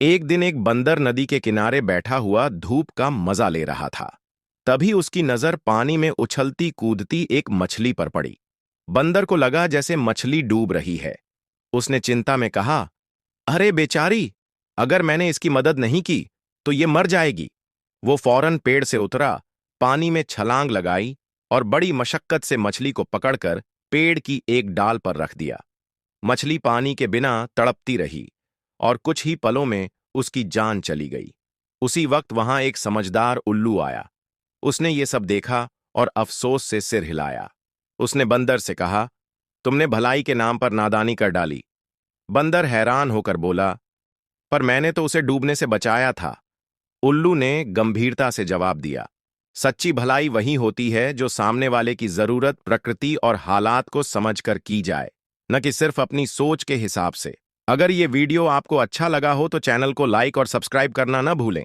एक दिन एक बंदर नदी के किनारे बैठा हुआ धूप का मजा ले रहा था। तभी उसकी नजर पानी में उछलती कूदती एक मछली पर पड़ी। बंदर को लगा जैसे मछली डूब रही है। उसने चिंता में कहा, अरे बेचारी, अगर मैंने इसकी मदद नहीं की तो ये मर जाएगी। वो फौरन पेड़ से उतरा, पानी में छलांग लगाई और बड़ी मशक्कत से मछली को पकड़कर पेड़ की एक डाल पर रख दिया। मछली पानी के बिना तड़पती रही और कुछ ही पलों में उसकी जान चली गई। उसी वक्त वहां एक समझदार उल्लू आया। उसने ये सब देखा और अफसोस से सिर हिलाया। उसने बंदर से कहा, तुमने भलाई के नाम पर नादानी कर डाली। बंदर हैरान होकर बोला, पर मैंने तो उसे डूबने से बचाया था। उल्लू ने गंभीरता से जवाब दिया, सच्ची भलाई वही होती है जो सामने वाले की जरूरत, प्रकृति और हालात को समझकर की जाए, न कि सिर्फ अपनी सोच के हिसाब से। अगर ये वीडियो आपको अच्छा लगा हो तो चैनल को लाइक और सब्सक्राइब करना न भूलें।